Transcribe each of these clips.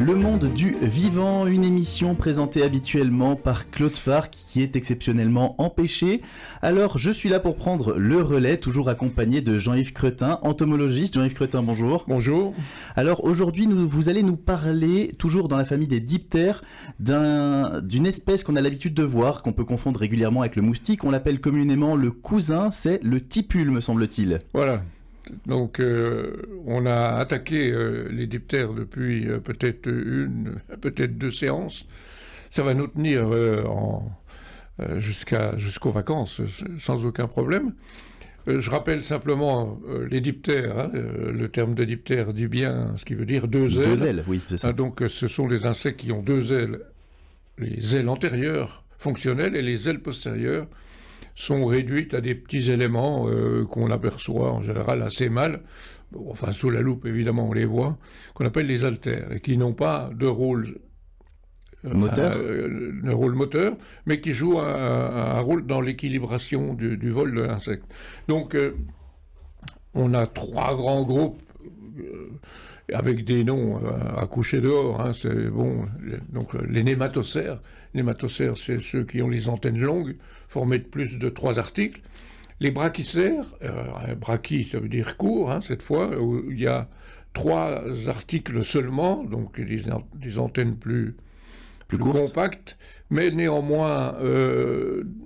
Le monde du vivant, une émission présentée habituellement par Claude Farc qui est exceptionnellement empêché. Alors je suis là pour prendre le relais, toujours accompagné de Jean-Yves Cretin, entomologiste. Jean-Yves Cretin, bonjour. Bonjour. Alors aujourd'hui vous allez nous parler, toujours dans la famille des diptères, d'une espèce qu'on a l'habitude de voir, qu'on peut confondre régulièrement avec le moustique. On l'appelle communément le cousin, c'est le tipule me semble-t-il. Voilà. Donc, on a attaqué les diptères depuis peut-être peut-être deux séances. Ça va nous tenir jusqu'aux vacances, sans aucun problème. Je rappelle simplement les diptères. Hein, le terme de diptère dit bien ce qui veut dire deux ailes. Deux ailes, oui, c'est ça. Donc, ce sont des insectes qui ont deux ailes. Les ailes antérieures fonctionnelles et les ailes postérieures sont réduites à des petits éléments qu'on aperçoit en général assez mal, enfin sous la loupe évidemment on les voit, qu'on appelle les haltères, et qui n'ont pas de rôle moteur, mais qui jouent un rôle dans l'équilibration du vol de l'insecte. Donc on a trois grands groupes avec des noms à coucher dehors, hein, c'est bon. Donc les nématocères. Les nématocères, c'est ceux qui ont les antennes longues, formées de plus de 3 articles. Les brachicères, brachie ça veut dire court, hein, cette fois, où il y a 3 articles seulement, donc des antennes plus compactes, mais néanmoins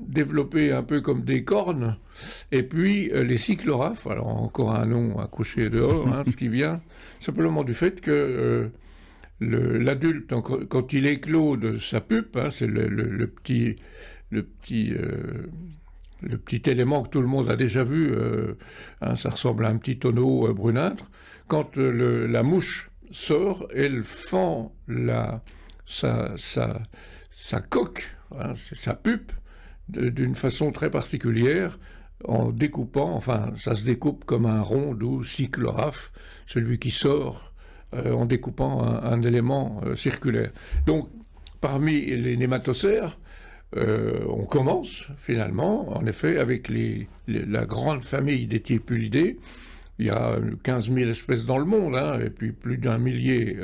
développées un peu comme des cornes. Et puis les cycloraphes, alors encore un nom à coucher dehors, hein, ce qui vient simplement du fait que l'adulte, quand il éclot de sa pupe, hein, c'est le petit élément que tout le monde a déjà vu, hein, ça ressemble à un petit tonneau brunâtre. Quand la mouche sort, elle fend sa coque, hein, sa pupe, d'une façon très particulière, en découpant, enfin ça se découpe comme un rond, d'où cycloraphe, celui qui sort en découpant un élément circulaire. Donc parmi les nématocères, on commence finalement en effet avec la grande famille des tipulidés. Il y a 15 000 espèces dans le monde, hein, et puis plus d'1 millier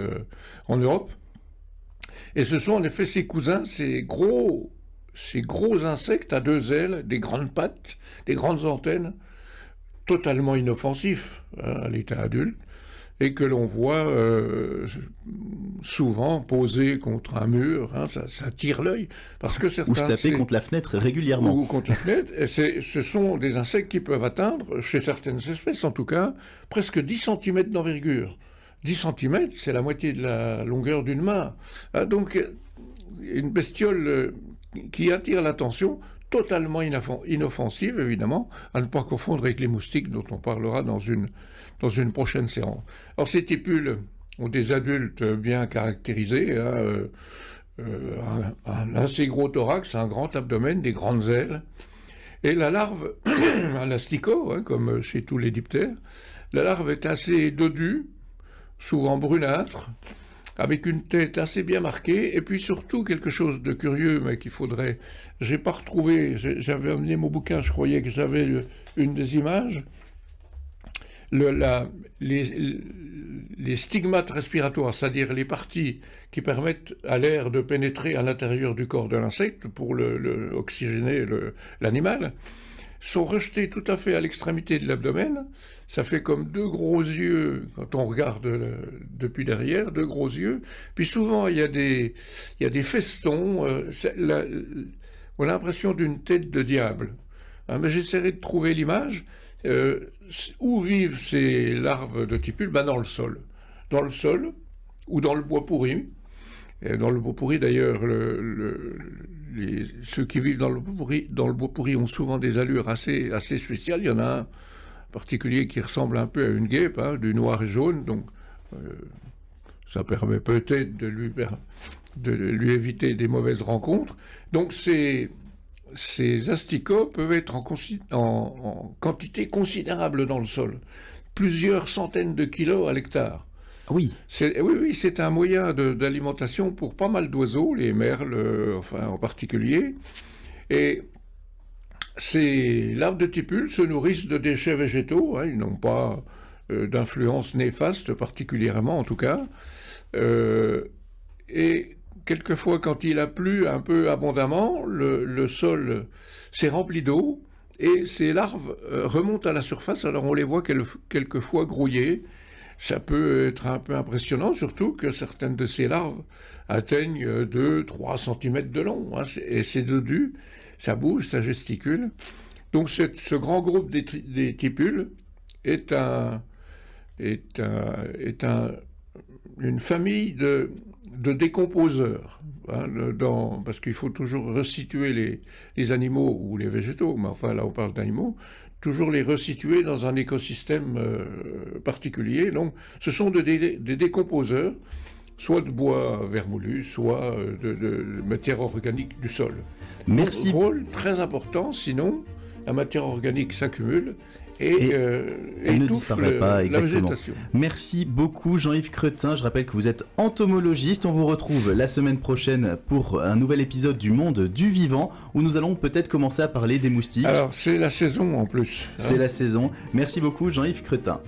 en Europe. Et ce sont en effet ces cousins, ces gros insectes à 2 ailes, des grandes pattes, des grandes antennes, totalement inoffensifs, hein, à l'état adulte, et que l'on voit souvent posés contre un mur, hein, ça tire l'œil, parce que certains... Ou se taper contre la fenêtre régulièrement. Ou contre la fenêtre, et ce sont des insectes qui peuvent atteindre, chez certaines espèces en tout cas, presque 10 cm d'envergure. 10 cm, c'est la moitié de la longueur d'une main. Ah, donc, une bestiole qui attire l'attention, totalement inoffensive, évidemment, à ne pas confondre avec les moustiques dont on parlera dans une prochaine séance. Alors, ces tipules ont des adultes bien caractérisés, hein, un assez gros thorax, un grand abdomen, des grandes ailes, et la larve, un asticot, hein, comme chez tous les diptères, la larve est assez dodue, souvent brunâtre, avec une tête assez bien marquée, et puis surtout quelque chose de curieux, mais qu'il faudrait... J'ai pas retrouvé, j'avais amené mon bouquin, je croyais que j'avais une des images. Les stigmates respiratoires, c'est-à-dire les parties qui permettent à l'air de pénétrer à l'intérieur du corps de l'insecte pour oxygéner l'animal, sont rejetés tout à fait à l'extrémité de l'abdomen. Ça fait comme 2 gros yeux, quand on regarde depuis derrière, 2 gros yeux. Puis souvent, il y a des festons. On a l'impression d'une tête de diable. Hein, mais j'essaierai de trouver l'image. Où vivent ces larves de tipules? Ben, dans le sol. Dans le sol ou dans le bois pourri. Et dans le bois pourri, d'ailleurs, ceux qui vivent dans le bois pourri ont souvent des allures assez spéciales. Il y en a un particulier qui ressemble un peu à une guêpe, hein, du noir et jaune, donc ça permet peut-être de lui éviter des mauvaises rencontres. Donc ces asticots peuvent être en quantité considérable dans le sol, plusieurs centaines de kilos à l'hectare. Oui. Oui, c'est un moyen d'alimentation pour pas mal d'oiseaux, les merles, enfin en particulier. Et ces larves de tipules se nourrissent de déchets végétaux, hein, ils n'ont pas d'influence néfaste particulièrement en tout cas. Et quelquefois, quand il a plu un peu abondamment, le sol s'est rempli d'eau et ces larves remontent à la surface. Alors on les voit quelquefois grouiller. Ça peut être un peu impressionnant, surtout que certaines de ces larves atteignent 2-3 cm de long. Hein, et c'est dodu, ça bouge, ça gesticule. Donc ce grand groupe des tipules est une famille de décomposeurs, hein, parce qu'il faut toujours resituer les animaux ou les végétaux, mais enfin là on parle d'animaux, toujours les resituer dans un écosystème particulier. Donc ce sont des décomposeurs, soit de bois vermoulu, soit de matière organique du sol. Merci. Donc, rôle très important, sinon la matière organique s'accumule et elle ne disparaît pas, exactement. La végétation. Merci beaucoup Jean-Yves Cretin. Je rappelle que vous êtes entomologiste. On vous retrouve la semaine prochaine pour un nouvel épisode du Monde du Vivant où nous allons peut-être commencer à parler des moustiques. Alors c'est la saison en plus. C'est la saison. Merci beaucoup Jean-Yves Cretin.